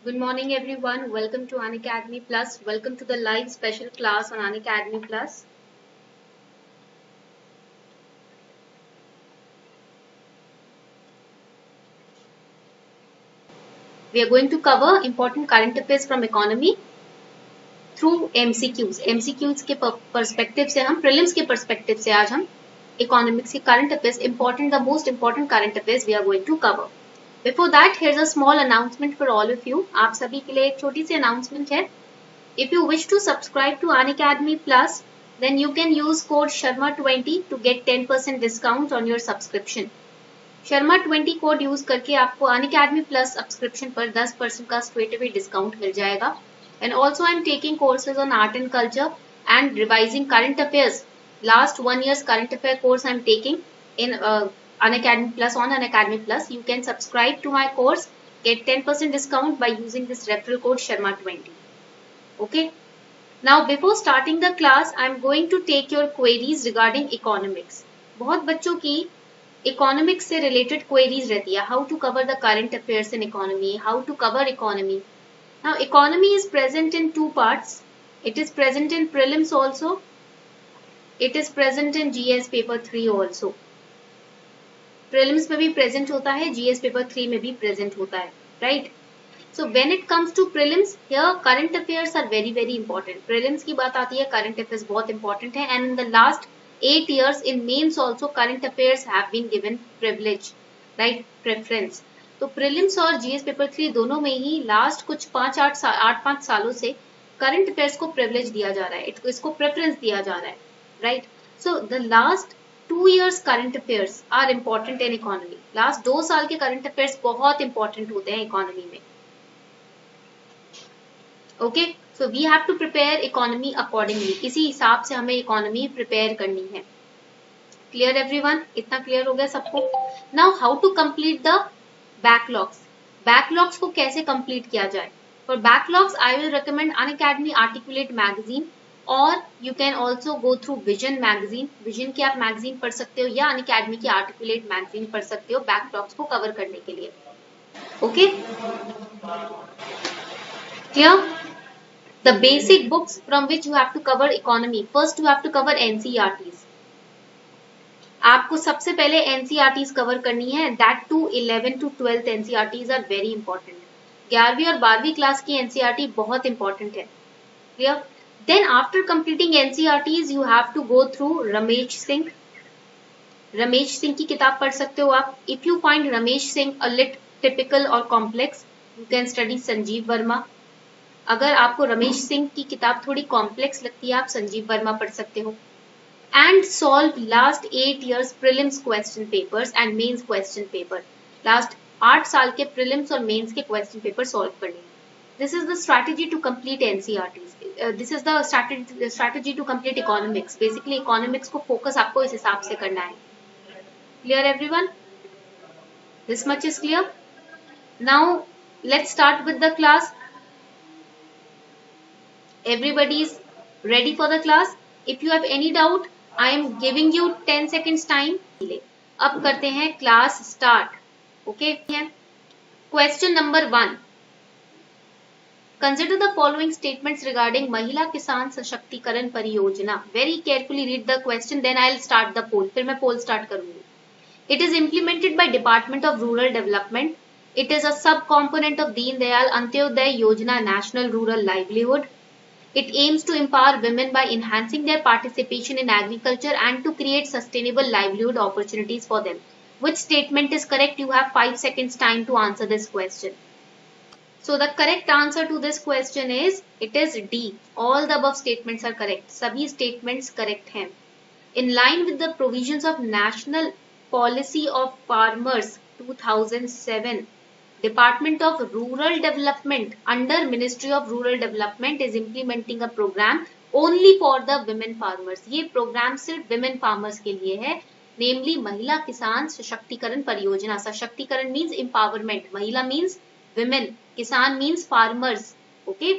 Good morning everyone. Welcome to Unacademy Plus. Welcome to the live special class on Unacademy Plus. We are going to cover important current affairs from economy through MCQs. MCQs के perspective से हम prelims के perspective से आज हम economics के current affairs the most important current affairs we are going to cover. Before that, here's a small announcement for all of you. आप सभी के लिए एक छोटी सी announcement है. If you wish to subscribe to Unacademy Plus, then you can use code Sharma20 to get 10% discount on your subscription. Sharma20 code use करके आपको Unacademy Plus subscription पर 10% का straight away डिस्काउंट मिल जाएगा. And also I'm taking courses on art and culture and revising current affairs. Last 1 year's current affair course I'm taking in Unacademy Plus on Unacademy Plus. You can subscribe to my course, get 10% discount by using this referral code Sharma20. Okay. Now before starting the class, I'm going to take your queries regarding economics. बहुत बच्चों की economics से related queries रहती है. How to cover the current affairs in economy? How to cover economy? Now economy is present in two parts. It is present in prelims also. It is present in GS paper 3 also. Prelims में भी present होता है, GS paper 3 में भी present होता है, right? So when it comes to prelims, here current affairs are very very important. Prelims की बात आती है, current affairs बहुत important है, and in the last 8 years in mains also current affairs have been given privilege, right? Preference. तो prelims और GS paper 3 दोनों में ही last कुछ 8-5 सालों से current affairs को privilege दिया जा रहा है, इसको preference दिया जा रहा है, right? So the last 2 years current affairs are important in economy. Last 2 साल के current affairs बहुत important होते हैं economy में. Okay, so we have to prepare economy accordingly. इसी हिसाब से हमें इकोनॉमी प्रिपेयर करनी है. Clear everyone? इतना क्लियर हो गया सबको? Now how to complete the backlogs. Backlogs को कैसे कंप्लीट किया जाए? For backlogs I will recommend Unacademy articulate magazine, और you can also go through vision magazine. Vision की आप मैगजीन पढ़ सकते हो या अनअकैडमी की आर्टिकुलेट मैगजीन पढ़ सकते हो बैकलॉग्स को कवर करने के लिए. Okay, clear? The basic books from which you have to cover economy. First, you have to cover NCERTs. आपको सबसे पहले NCERTs कवर करनी है. That too 11 to 12th NCERTs are very important. 11वीं और 12वीं क्लास की NCERT बहुत important है. Clear? Then after completing NCERTs, you have to go through Ramesh Singh. Ramesh Singh की किताब पढ़ सकते हो आप. If you find Ramesh Singh a lit typical or complex, you can study Sanjeev Verma. अगर आपको रमेश सिंह की किताब थोड़ी कॉम्प्लेक्स लगती है, आप संजीव वर्मा पढ़ सकते हो. And solve last 8 years prelims question papers and mains question paper. Last 8 साल के प्रीलिम्स और मेंस के क्वेश्चन पेपर सॉल्व करने. This is the strategy to complete NCERTs. This is the strategy to complete economics. Basically economics को focus आपको इस हिसाब से करना है. Clear everyone? This much is clear. Now let's start with the class. Everybody is ready for the class. If you have any doubt, I am giving you 10 seconds time. अब करते हैं class start. Okay? Question number 1. Consider the following statements regarding महिला किसान सशक्तिकरण परियोजना. Very carefully read the question, then I'll start the poll. फिर मैं poll start करूंगी. It is implemented by Department of Rural Development. It is a sub-component of Deen Dayal Antyodaya Yojana National Rural Livelihood. It aims to empower women by enhancing their participation in agriculture and to create sustainable livelihood opportunities for them. Which statement is correct? You have 5 seconds time to answer this question. So the correct answer to this question is, it is D. All the above statements are correct. सभी statements correct हैं. In line with the provisions of National Policy of Farmers 2007, Department of Rural Development under Ministry of Rural Development is implementing a program only for the women farmers. ये programme सिर्फ women farmers के लिए है, namely महिला किसान सशक्तिकरण परियोजना. सशक्तिकरण means empowerment, महिला means women, किसान means farmers. Okay?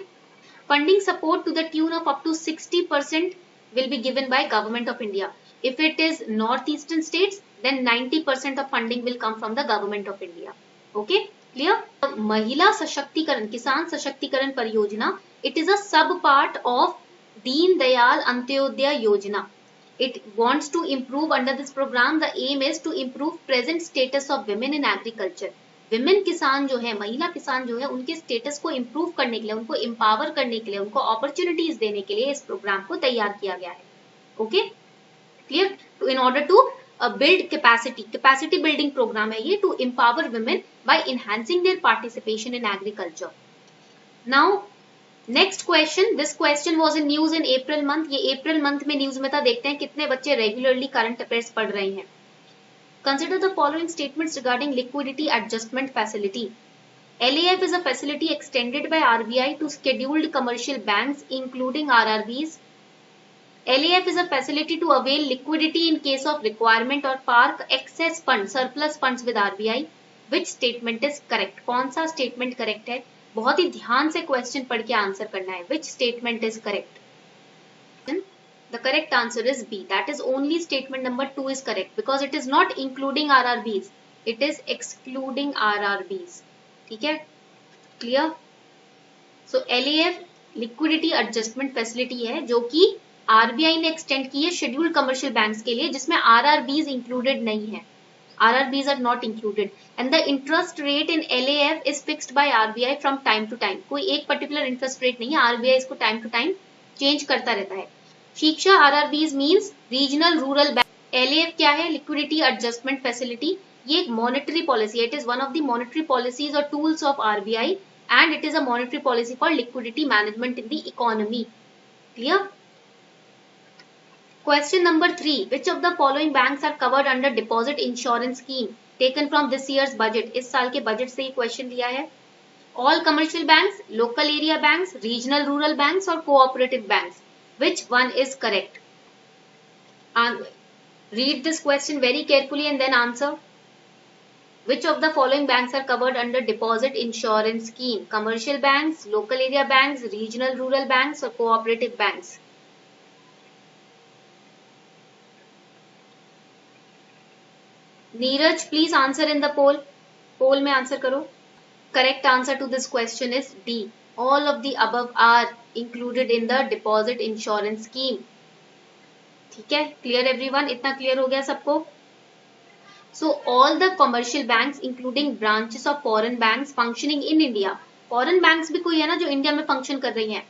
Funding support to the tune of up to 60% will be given by Government of India. If it is northeastern states, then 90% of funding will come from the Government of India. Okay? Clear? महिला सशक्तिकरण, किसान सशक्तिकरण परियोजना, it is अ सब part of Deen Dayal Antyodaya योजना. It wants to improve under this program. The aim is to improve present status of women in agriculture. Women किसान जो है, महिला किसान जो है, उनके स्टेटस को इम्प्रूव करने के लिए, उनको एम्पावर करने के लिए, उनको अपॉर्चुनिटीज देने के लिए इस प्रोग्राम को तैयार किया गया है. Okay, clear? In order to build capacity building program है ये, to empower women by enhancing their participation in agriculture. Now next question, this question was in news in April month. ये अप्रैल मंथ में news में था. देखते हैं कितने बच्चे रेगुलरली करंट अफेयर्स पढ़ रहे हैं. Consider the following statements regarding liquidity adjustment facility. LAF is a facility extended by RBI to scheduled commercial banks including RRBs. LAF is a facility to avail liquidity in case of requirement or park excess funds, surplus funds with RBI. Which statement is correct? कौन सा statement correct है? बहुत ही ध्यान से question पढ़ के answer करना है. Which statement is correct? The correct answer is B. That is only statement number 2 is correct because it is not including RRBs. It is excluding RRBs. ठीक है? Clear? So LAF liquidity adjustment facility है जो कि RBI ने extend की है scheduled commercial banks के लिए, जिसमें RRBs included नहीं है. RRBs are not included and the interest rate in LAF is fixed by RBI from time to time. कोई एक particular interest rate नहीं है. RBI इसको time to time change करता रहता है. शिक्षा RRBs means regional rural bank. LAF क्या है? Liquidity adjustment facility. ये एक मॉनेटरी पॉलिसी है. It is one of the monetary policies और tools of RBI and it is a monetary policy for liquidity management in the economy. Clear? Question number 3, which of the following banks are covered under deposit insurance scheme taken from this year's budget. इस साल के budget से ये question लिया है. All commercial banks, local area banks, regional rural banks और cooperative banks. Which one is correct? Read this question very carefully and then answer. Which of the following banks are covered under deposit insurance scheme? Commercial banks, local area banks, regional rural banks or cooperative banks? Neeraj, please answer in the poll. Poll में answer करो. Correct answer to this question is D. All of the above are included in the deposit insurance scheme. ठीक है? Clear everyone? इतना clear हो गया सबको? So all the commercial banks including branches of foreign banks functioning in India. Foreign banks भी कोई है ना जो इंडिया में फंक्शन कर रही हैं.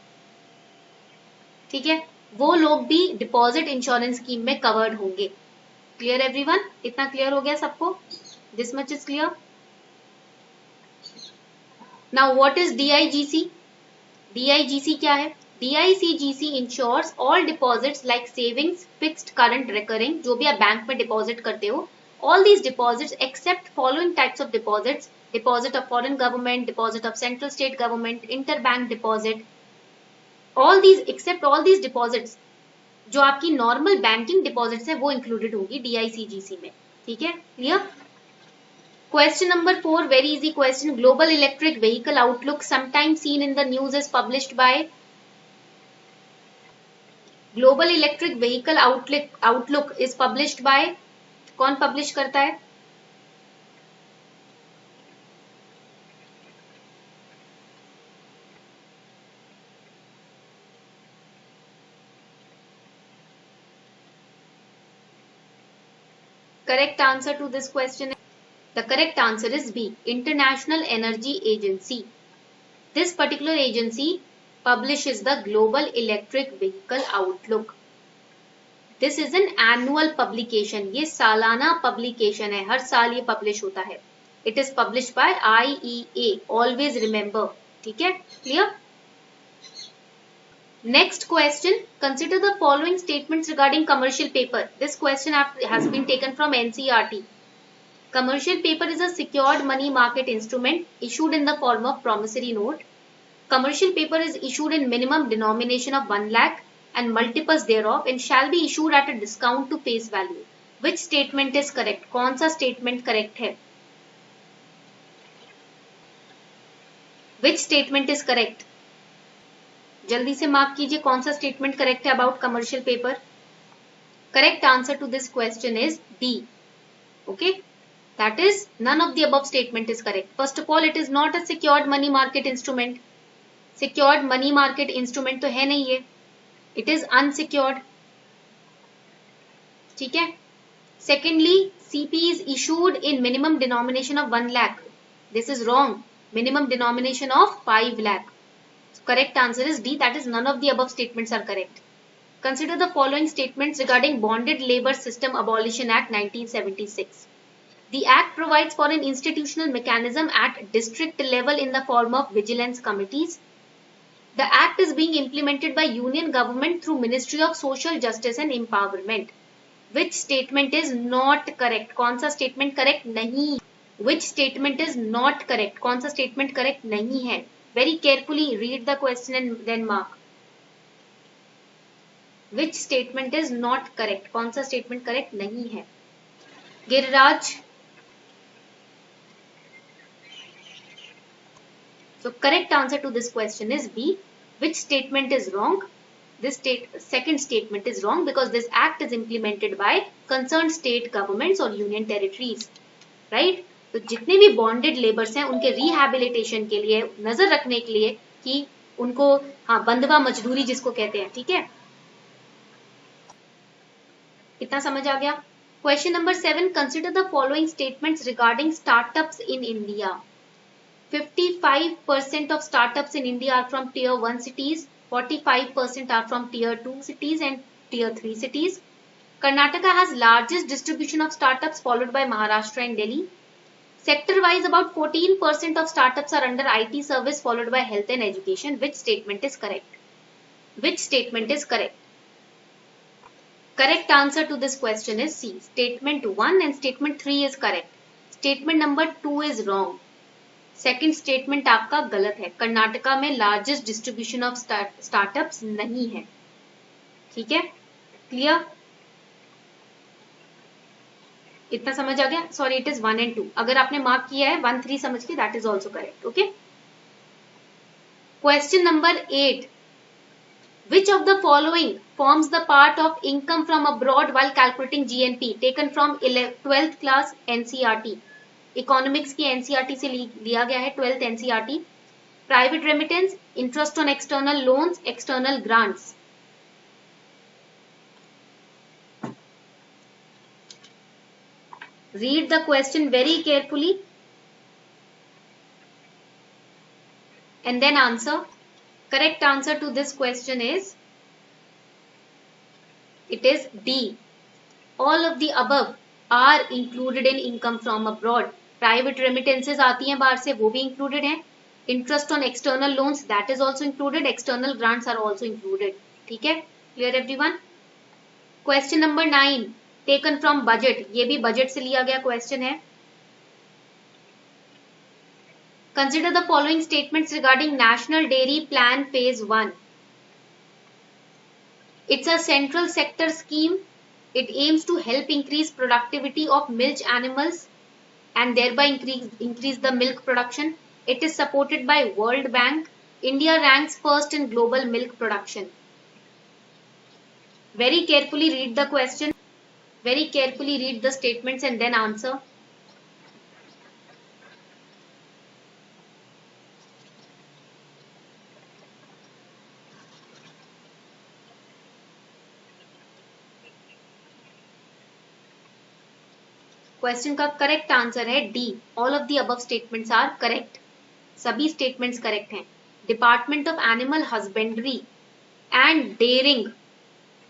ठीक है? वो लोग भी डिपॉजिट इंश्योरेंस स्कीम में कवर्ड होंगे. Clear everyone? इतना clear हो गया सबको? This much is clear? Now what is DIGC? DIGC क्या है? DICGC ensures all deposits like savings, fixed, current, recurring, जो भी आप बैंक में डिपॉजिट करते हो, all these deposits except following types of deposits: deposit of foreign government, deposit of central state government, interbank deposit. All these except all these deposits जो आपकी normal banking deposits है वो इंक्लूडेड होगी DICGC में. ठीक है? Clear? Question number 4, very easy question. Global Electric Vehicle Outlook, sometimes seen in the news, is published by. Global Electric Vehicle Outlook is published by. कौन publish करता है? Correct answer to this question. The correct answer is B. International Energy Agency. This particular agency publishes the Global Electric Vehicle Outlook. This is an annual publication. ये सालाना publication है. हर साल ये publish होता है. It is published by IEA. Always remember. ठीक है? Clear? Next question. Consider the following statements regarding commercial paper. This question has been taken from NCERT. Commercial paper is a secured money market instrument issued in the form of promissory note. Commercial paper is issued in minimum denomination of 1 lakh and multiples thereof and shall be issued at a discount to face value. Which statement is correct? कौन सा statement correct है? Which statement is correct? जल्दी से mark कीजिए कौन सा statement correct है about commercial paper. Correct answer to this question is D. Okay. That is, none of the above statement is correct. First of all, it is not a secured money market instrument. Secured money market instrument तो है नहीं ये. It is unsecured. ठीक है. Secondly, CP is issued in minimum denomination of 1 lakh. This is wrong. Minimum denomination of 5 lakh. So correct answer is D. That is, none of the above statements are correct. Consider the following statements regarding Bonded Labor System Abolition Act 1976. The Act provides for an institutional mechanism at district level in the form of vigilance committees. The Act is being implemented by Union Government through Ministry of Social Justice and Empowerment. Which statement is not correct? कौन सा statement correct नहीं? Which statement is not correct? कौन सा statement correct नहीं है? Very carefully read the question and then mark. Which statement is not correct? कौन सा statement correct नहीं है? Giriraj. So correct answer to this question is B. Which statement is wrong? This second statement is wrong because this act is implemented by concerned state governments or union territories, right? तो जितने भी bonded labours हैं उनके rehabilitation के लिए, नजर रखने के लिए कि उनको, हाँ, बंधवा मजदूरी जिसको कहते हैं, ठीक है. इतना समझ आ गया. Question number 7. Consider the following statements regarding startups in India. 55% of startups in India are from tier 1 cities, 45% are from tier 2 cities and tier 3 cities. Karnataka has largest distribution of startups followed by Maharashtra and Delhi. Sector wise, about 14% of startups are under IT service followed by health and education. Which statement is correct? Which statement is correct? Correct answer to this question is C. Statement 1 and statement 3 is correct. Statement number 2 is wrong. Second statement आपका गलत है. कर्नाटका में largest distribution of startups नहीं है. ठीक है, clear? इतना समझ आ गया? Sorry, it is 1 and 2. अगर आपने मार्क किया है 1, 3 समझ के, that is also correct. Okay. Question number 8. Which of the following forms the part of income from abroad while calculating GNP taken from 12th class NCERT? Economics की NCERT से लिया गया है, 12th एनसीईआरटी. Private remittance, interest on external loans, external grants. Read the question very carefully and then answer. Correct answer to this question is, it is D. All of the above are included in income from abroad. Private remittances आती हैं बाहर से, वो भी included हैं. Interest on external loans, that is also included. External grants are also included. ठीक है, clear everyone? Question number 9. Taken from budget. ये भी बजट से लिया गया क्वेश्चन है. Consider the following statements regarding national dairy plan phase 1. It's a central sector scheme. It aims to help increase productivity of milch animals and thereby increase the milk production. It is supported by World Bank. India ranks first in global milk production. Very carefully read the question. Very carefully read the statements and then answer. Question का correct answer है D. All of the above statements are correct. सभी statements correct हैं. Department of animal husbandry and dairying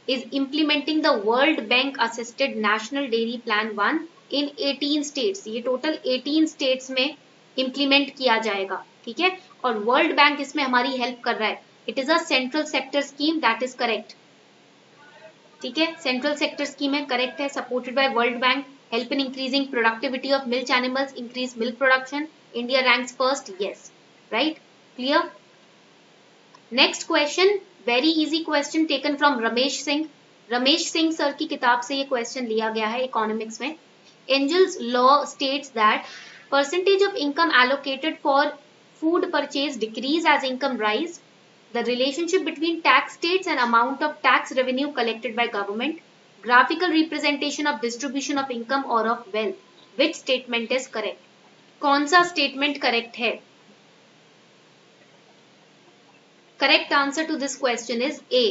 is implementing the world bank assisted national dairy plan 1 in 18 states. ये total 18 states में implement किया जाएगा. ठीक है, और वर्ल्ड बैंक इसमें हमारी हेल्प कर रहा है. It is a central sector scheme, that is correct. ठीक है, सेंट्रल सेक्टर स्कीम है, करेक्ट है. Supported by world bank. Help in increasing productivity of milch animals, increase milk production. India ranks first. Yes, right? Clear? Next question, very easy question taken from Ramesh Singh. Ramesh Singh sir की किताब से ये question लिया गया है economics में. Engel's law states that percentage of income allocated for food purchase decrease as income rise. The relationship between tax states and amount of tax revenue collected by government. Graphical representation of distribution of income or of wealth. Which statement is correct? कौन सा statement correct है? Correct answer to this question is A.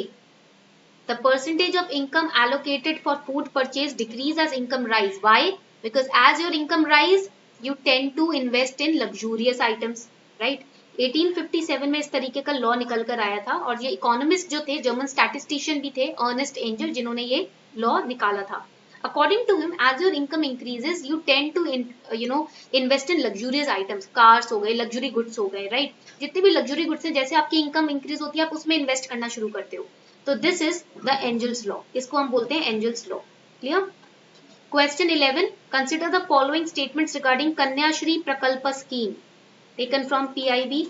The percentage of income allocated for food purchase decrease as income rise. Why? Because as your income rise, you tend to invest in luxurious items, right? 1857 में इस तरीके का law निकल कर आया था और ये इकोनॉमिस्ट जो थे, जर्मन स्टैटिस्टिशियन भी थे, अर्नेस्ट एंजल, जिन्होंने ये लॉ निकाला था. According to him, as your income increases, you tend to invest in luxurious items. Cars हो गए, luxury goods हो गए, right? जितने भी luxury goods हैं, जैसे आपकी income increase होती है, आप उसमें invest करना शुरू करते हो. तो this is the Engel's law. इसको हम बोलते हैं Engel's law. Clear? Question 11. Consider the following statements regarding Kanyashree Prakalpa scheme taken from PIB.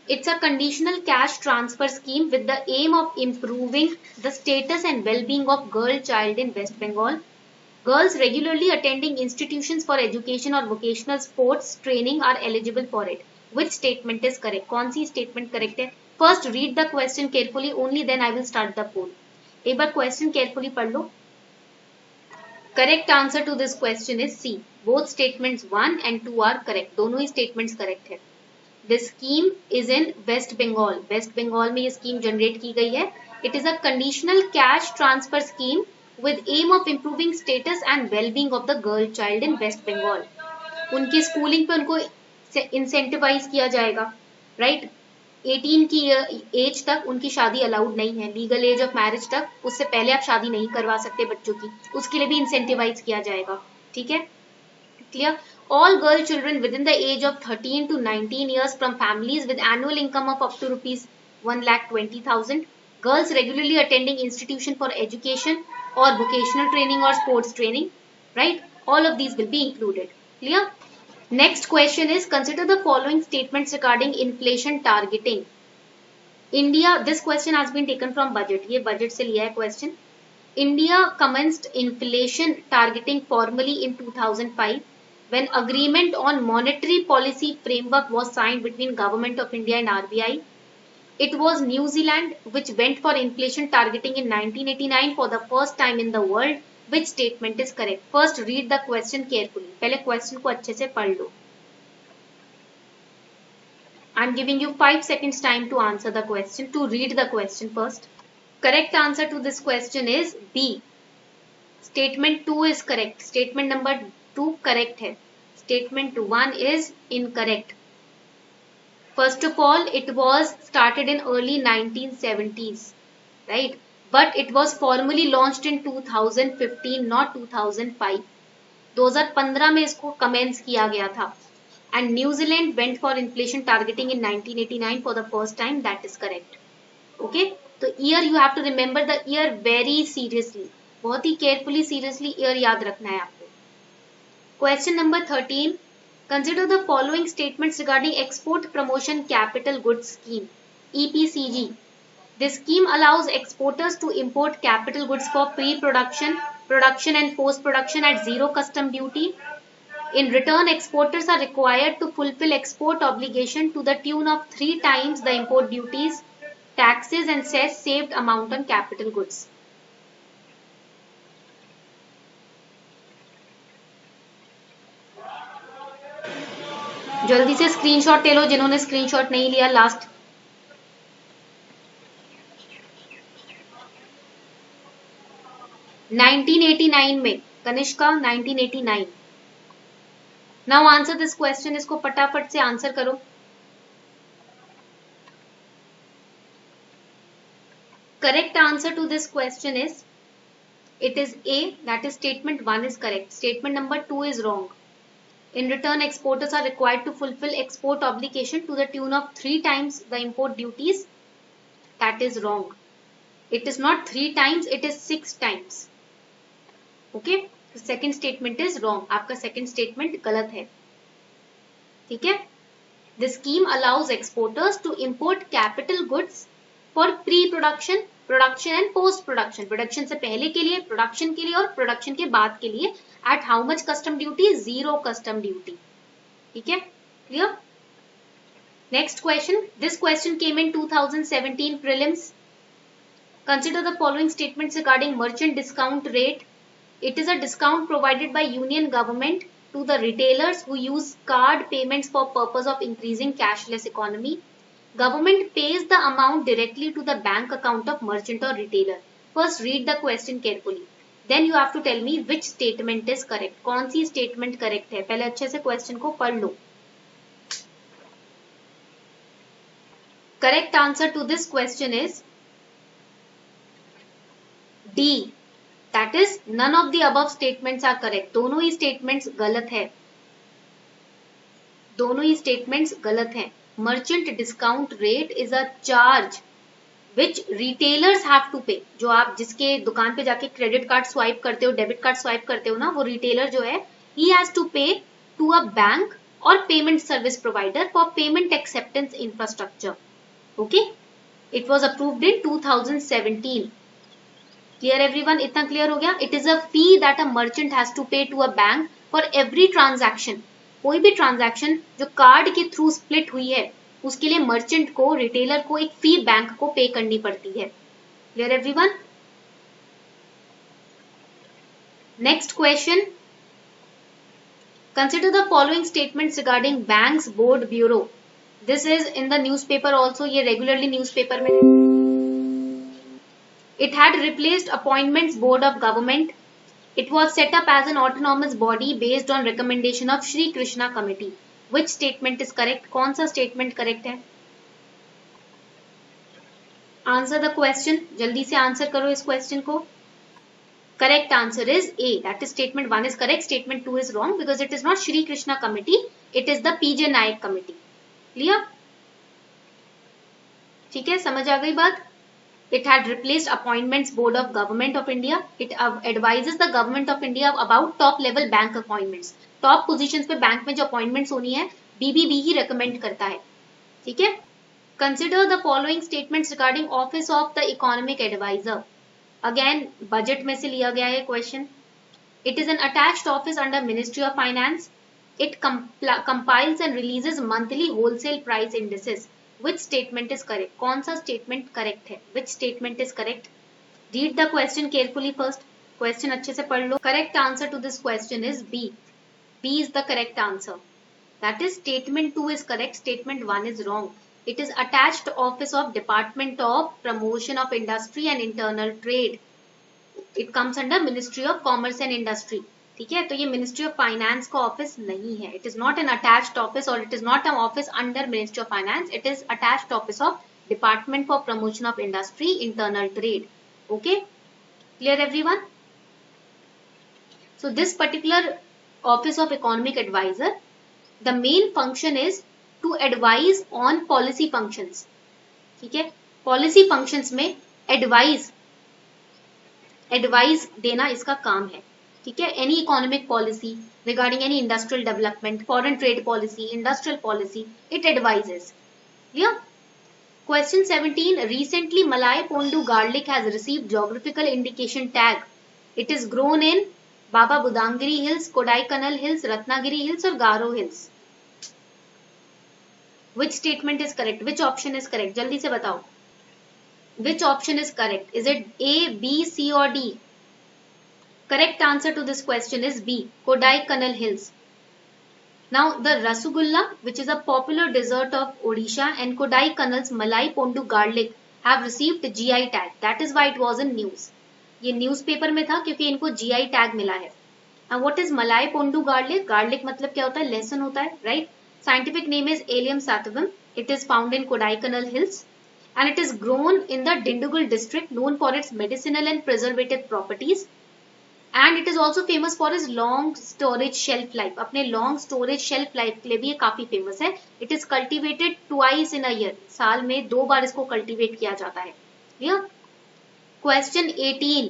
It's a conditional cash transfer scheme with the aim of improving the status and well-being of girl child in West Bengal. Girls regularly attending institutions for education or vocational sports training are eligible for it. Which statement is correct? कौन सी statement correct है? First read the question carefully, only then I will start the poll. एक बार question carefully पढ़ लो. Correct answer to this question is C. Both statements 1 and 2 are correct. दोनों ही statements correct है. The scheme is in West Bengal. West Bengal में ये scheme generate की गई है. It is a conditional cash transfer scheme with aim of improving status and well-being of the girl child in West Bengal. उनकी schooling पे उनको incentivize किया जाएगा, right? 18 की एज तक उनकी शादी अलाउड नहीं है. लीगल एज ऑफ मैरिज तक, उससे पहले आप शादी नहीं करवा सकते बच्चों की. उसके लिए भी इंसेंटिवाइज किया जाएगा. ठीक है, clear? All girl children within the age of 13 to 19 years from families with annual income of up to rupees 1,20,000. Girls regularly attending institution for education or vocational training or sports training, right? All of these will be included. Clear? Next question is, consider the following statements regarding inflation targeting. India, this question has been taken from budget. ये budget से लिया है question. India commenced inflation targeting formally in 2005 when agreement on monetary policy framework was signed between Government of India and RBI. It was New Zealand which went for inflation targeting in 1989 for the first time in the world. Which statement is correct? First read the question carefully. पहले question को अच्छे से पढ़ लो. I'm giving you 5 seconds time to answer the question, to read the question first. Correct answer to this question is B. Statement 2 is correct. Statement number 2 correct है. Statement 1 is incorrect. First of all, it was started in early 1970s, right? But it was formally launched in 2015, not 2005. 2015 में इसको commence किया गया था. And New Zealand went for inflation targeting in 1989 for the first time. That is correct. Okay? तो year you have to remember the year very seriously. बहुत ही carefully seriously year याद रखना है आपको. Question number 13. Consider the following statements regarding Export Promotion Capital Goods Scheme, EPCG. This scheme allows exporters to import capital goods for pre-production, production and post-production at zero custom duty. In return, exporters are required to fulfill export obligation to the tune of 3 times the import duties, taxes and cess saved amount on capital goods. जल्दी से screenshot ले लो जिन्होंने screenshot नहीं लिया. Last 1989 में, Kanishka 1989. Now answer this question. इसको फटाफट से आंसर करो. Correct answer to this question is, it is A, that is statement 1 is correct. Statement number 2 is wrong. In return, exporters are required to fulfill export obligation to the tune of 3 times the import duties. That is wrong. It is not 3 times, it is 6 times. Okay? The second statement is wrong. आपका second statement गलत है. ठीक है? The scheme allows exporters to import capital goods for pre-production, production and post-production. Production से पहले के लिए, production के लिए और production के बाद के लिए. At how much custom duty? Zero custom duty. ठीक है? Clear? Next question. This question came in 2017 prelims. Consider the following statements regarding merchant discount rate. It is a discount provided by union government to the retailers who use card payments for purpose of increasing cashless economy. Government pays the amount directly to the bank account of merchant or retailer. First read the question carefully. Then you have to tell me which statement is correct. कौन सी statement correct है? पहले अच्छे से question को पढ़ लो. Correct answer to this question is D. That is, none of the above statements are correct. दोनों ही statements गलत है. दोनों ही statements गलत हैं. Merchant discount rate is a charge which retailers have to pay. जो आप जिसके दुकान पे जाके credit card swipe करते हो, debit card swipe करते हो ना, वो retailer जो है, he has to pay to a bank or payment service provider for payment acceptance infrastructure. Okay? It was approved in 2017. Clear everyone? इतना clear हो गया? It is a fee that a merchant has to pay to a bank for every transaction. कोई भी transaction जो card के through split हुई है, उसके लिए मर्चेंट को, रिटेलर को एक फी बैंक को पे करनी पड़ती है. Clear everyone? Next question. Consider the following statements regarding banks board bureau. This is in the newspaper also. ये रेगुलरली न्यूज़पेपर में. It had replaced Appointments Board of Government. It was set up as an autonomous body based on recommendation of Shri Krishna Committee. Which statement is correct? कौन सा statement correct है? Answer the question. जल्दी से answer करो इस question को. Correct answer is A. That is statement 1 is correct. Statement 2 is wrong because it is not Shri Krishna Committee. It is the PJ Nayak Committee. Clear? ठीक है, समझ आ गई बात? It had replaced Appointments Board of Government of India. It advises the Government of India about top level bank appointments. Top positions पे bank में जो appointments होनी है, BBB ही recommend करता है. ठीक है? Consider the following statements regarding Office of the Economic Advisor. Again, budget में से लिया गया है question. It is an attached office under Ministry of Finance. It compiles and releases monthly wholesale price indices. Which statement is correct? कौन सा statement correct है? Which statement is correct? Read the question carefully first. Question अच्छे से पढ़ लो. Correct answer to this question is B. B is the correct answer. That is, statement 2 is correct. Statement 1 is wrong. It is attached office of Department of Promotion of Industry and Internal Trade. It comes under Ministry of Commerce and Industry. ठीक है, तो ये ministry of finance का office नहीं है. It is not an attached office और it is not an office under ministry of finance. It is attached office of department for promotion of industry internal trade. Okay, clear everyone? So this particular office of economic adviser, the main function is to advise on policy functions. ठीक है, policy functions में advise देना इसका काम है. ठीक है, any economic policy regarding any industrial development, foreign trade policy, industrial policy, it advises. Clear? Question 17. Recently, Malay Pondu garlic has received geographical indication tag. It is grown in Baba Budangiri Hills, Kodaikanal Hills, Ratnagiri Hills or Garo Hills. Which statement is correct? Which option is correct? जल्दी से बताओ. Which option is correct? Is it A, B, C or D? Correct answer to this question is B. Kodaikanal Hills. Now, the Rasgulla, which is a popular dessert of Odisha, and Kodaikanal's Malai Pondu garlic have received GI tag. That is why it was in news. ये newspaper में था क्योंकि इनको GI tag मिला है. Now, what is Malai Pondu garlic? Garlic मतलब क्या होता है? लहसुन होता है, right? Scientific name is Allium sativum. It is found in Kodaikanal Hills, and it is grown in the Dindigul district, known for its medicinal and preservative properties. And it is also famous for its long storage shelf life. अपने long storage shelf life के लिए भी ये काफी famous है. It is cultivated twice in a year. साल में 2 बार इसको cultivate किया जाता है. Clear? Question 18.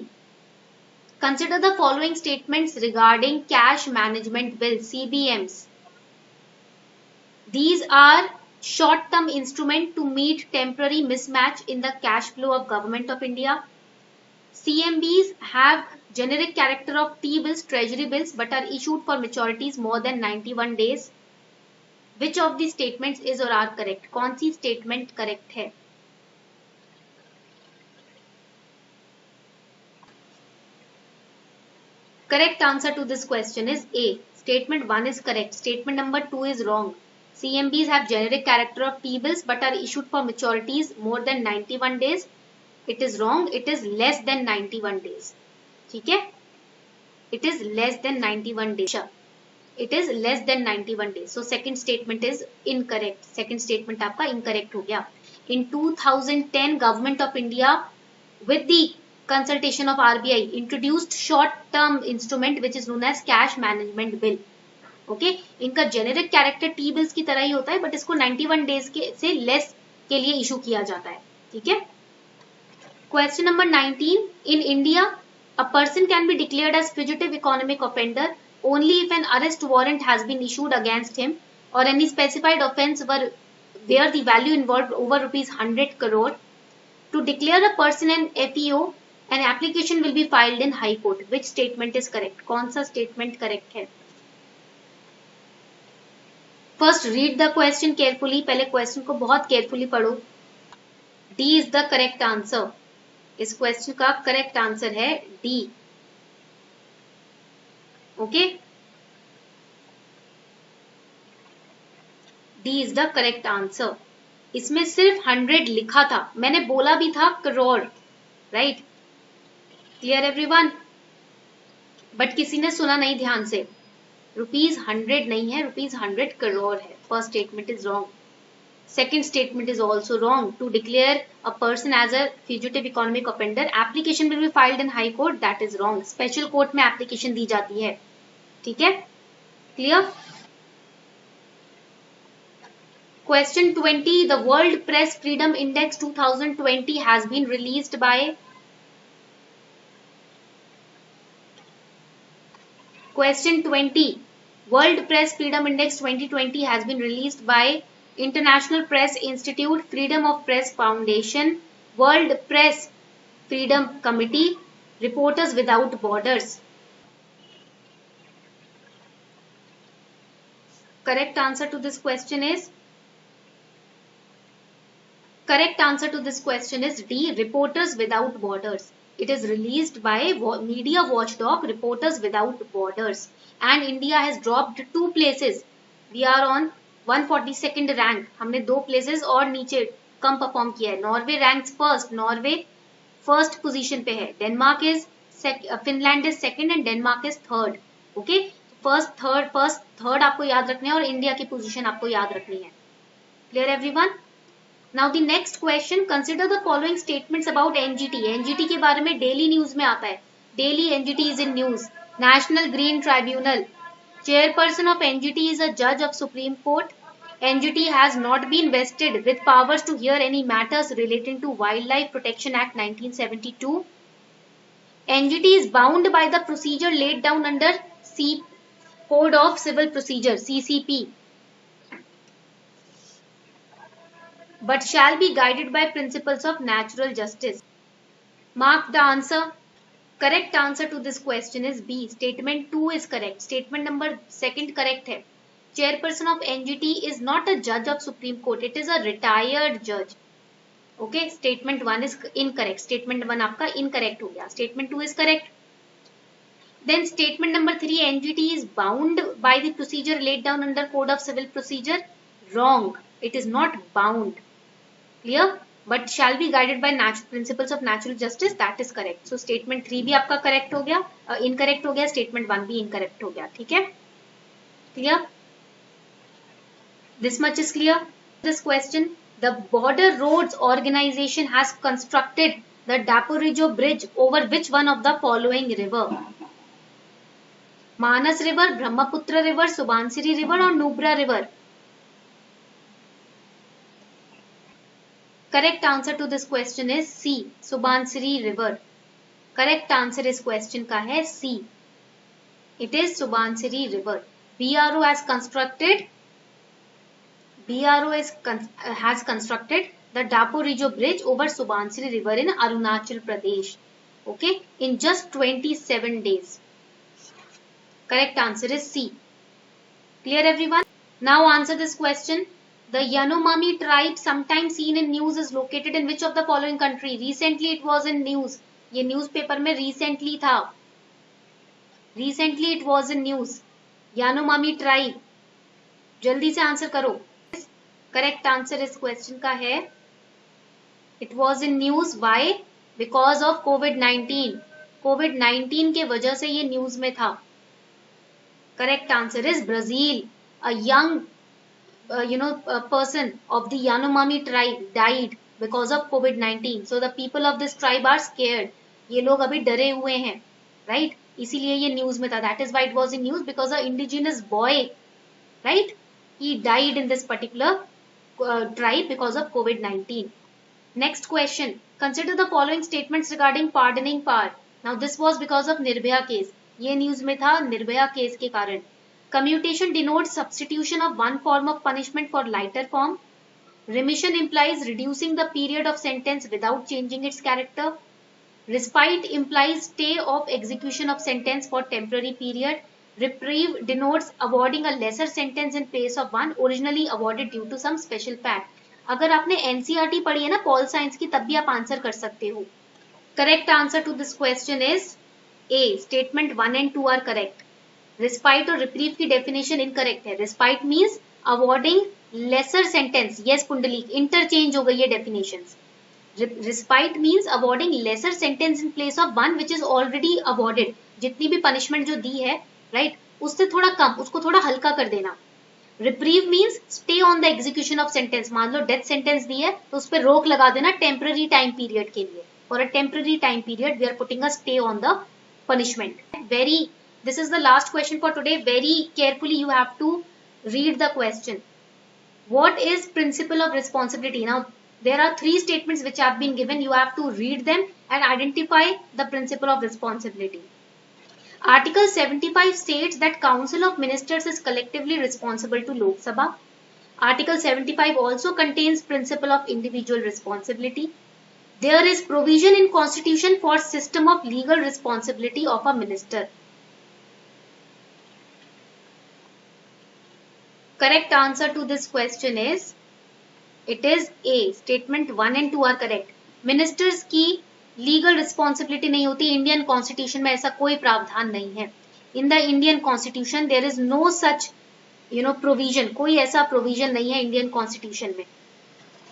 Consider the following statements regarding cash management bills, CBMs. These are short-term instrument to meet temporary mismatch in the cash flow of Government of India. CMBs have generic character of T-bills, treasury bills, but are issued for maturities more than 91 days. Which of these statements is or are correct? कौन सी statement correct है? Correct answer to this question is A. Statement 1 is correct. Statement number 2 is wrong. CMBs have generic character of T-bills but are issued for maturities more than 91 days. It is wrong. It is less than 91 days. ठीक है? It is less than 91 days. It is less than 91 days. So second statement is incorrect. Second statement आपका incorrect हो गया. In 2010, Government of India with the consultation of RBI introduced short-term instrument which is known as cash management bill. Okay इनका generic character T bills की तरह ही होता है but इसको 91 days के से लेस के लिए इशू किया जाता है. ठीक है. Question number 19. In India a person can be declared as fugitive economic offender only if an arrest warrant has been issued against him और any specified offence where where the value involved over rupees 100 crore. To declare a person an FEO, an application will be filed in High Court. Which statement is correct? कौन सा statement correct है? First read the question carefully. पहले question को बहुत carefully पढ़ो. D is the correct answer. इस question का correct answer है D. Okay? D is the correct answer. इसमें सिर्फ 100 लिखा था. मैंने बोला भी था crore. Right? Clear everyone? But किसी ने सुना नहीं ध्यान से. रुपीज 100 नहीं है, रुपीज 100 करोड़ है. First statement is wrong. Second statement is also wrong. To declare a person as a fugitive economic offender application will be filed in high court. That is wrong. Special court में application दी जाती है. ठीक है? Clear? Question 20. The World Press Freedom Index 2020 has been released by Question 20. World Press Freedom Index 2020 has been released by International Press Institute, Freedom of Press Foundation, World Press Freedom Committee, Reporters Without Borders. Correct answer to this question is Correct answer to this question is D. Reporters Without Borders. It is released by media watchdog Reporters Without Borders. And India has dropped 2 places. We are on 142nd rank. हमने 2 places और नीचे कम perform किया है. Norway ranks first. Norway first position पे है. Denmark is Finland is second and Denmark is third. Okay? First third आपको याद रखना है और इंडिया की पोजीशन आपको याद रखनी है. Clear everyone? Now the next question, consider the following statements about NGT. NGT के बारे में डेली न्यूज में आता है. Daily NGT is in news. National Green Tribunal. Chairperson of NGT is a judge of Supreme Court. NGT has not been vested with powers to hear any matters relating to Wildlife Protection Act 1972. NGT is bound by the procedure laid down under Code of Civil Procedure (CCP). But shall be guided by principles of natural justice. Mark the answer. Correct answer to this question is B. Statement 2 is correct. Statement number 2 correct है. Chairperson of NGT is not a judge of Supreme Court. It is a retired judge. Okay. Statement 1 is incorrect. Statement 1 आपका incorrect हो गया. Statement 2 is correct. Then statement number 3, NGT is bound by the procedure laid down under Code of Civil Procedure. Wrong. It is not bound. Clear? But shall be guided by principles of natural justice. That is correct. So statement 3 भी आपका correct हो गया, incorrect हो गया. Statement 1 भी incorrect हो गया. ठीक है? Clear? This much is clear. This question, the Border Roads Organization has constructed the Daporejo Bridge over which one of the following river? Manas River, Brahmaputra River, Subansiri River or Nubra River? Correct answer to this question is C. Subansiri River. Correct answer इस question का है C. It is Subansiri River. BRO has constructed the Daporejo Bridge over Subansiri River in Arunachal Pradesh. Okay, in just 27 days. Correct answer is C. Clear everyone? Now answer this question. The Yanomami tribe, sometimes seen in news, is located in which of the following country? Recently it was in news. ये newspaper में recently था. Recently it was in news. Yanomami tribe. जल्दी से answer करो. Correct answer इस question का है it was in news. Y? Because of कोविड-19. कोविड-19 के वजह से ये न्यूज में था. Correct answer is Brazil. A young person of the Yanomami tribe died because of COVID-19. So the people of this tribe are scared. ये लोग अभी डरे हुए हैं, right? इसीलिए ये न्यूज में था. That is why it was in news because a indigenous boy, right? He died in this particular tribe because of COVID-19. Next question. Consider the following statements regarding pardoning power. Now this was because of Nirbhaya case. ये news में था Nirbhaya case के कारण. Commutation denotes substitution of one form of punishment for lighter form. Remission implies reducing the period of sentence without changing its character. Respite implies stay of execution of sentence for temporary period. Reprieve denotes awarding a lesser sentence in place of one originally awarded due to some special fact. अगर आपने NCERT पढ़ी है ना pol science की, तब भी आप answer कर सकते हो. Correct answer to this question is A. Statement 1 and 2 are correct. Respite और reprieve की definition incorrect है. Respite means awarding lesser sentence. Yes Pundalik, interchange हो गई है definitions. Respite means awarding lesser sentence in place of one which is already awarded. जितनी भी punishment जो दी है, right, उससे थोड़ा कम, उसको थोड़ा हल्का कर देना. Reprieve means stay on the execution of sentence. मान लो death sentence दी है तो उस पर रोक लगा देना temporary time period के लिए. For a temporary time period we are putting a stay on the punishment. This is the last question for today. Very carefully you have to read the question. What is principle of responsibility? Now there are 3 statements which have been given. You have to read them and identify the principle of responsibility. Article 75 states that Council of Ministers is collectively responsible to Lok Sabha. Article 75 also contains principle of individual responsibility. There is provision in Constitution for system of legal responsibility of a minister. Correct answer to this question is it is A. Statement 1 and 2 are correct. Ministers की legal responsibility नहीं होती. Indian Constitution में ऐसा कोई प्रावधान नहीं है. In the Indian Constitution there is no such provision. कोई ऐसा provision नहीं है Indian Constitution में.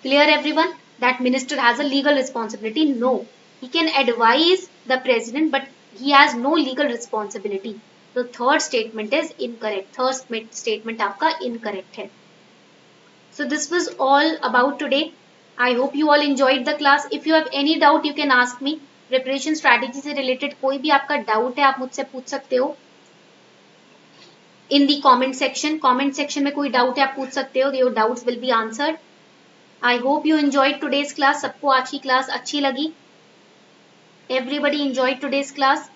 Clear everyone? That minister has a legal responsibility? No. He can advise the president but he has no legal responsibility. The third statement is incorrect. Third statement आपका incorrect है. So this was all about today. I hope you all enjoyed the class. If you have any doubt, you can ask me. Preparation strategy से related कोई भी आपका doubt है आप मुझसे पूछ सकते हो. In the comment section. Comment section में कोई doubt है आप पूछ सकते हो. Your doubts will be answered. I hope you enjoyed today's class. सबको आज की class अच्छी लगी. Everybody enjoyed today's class.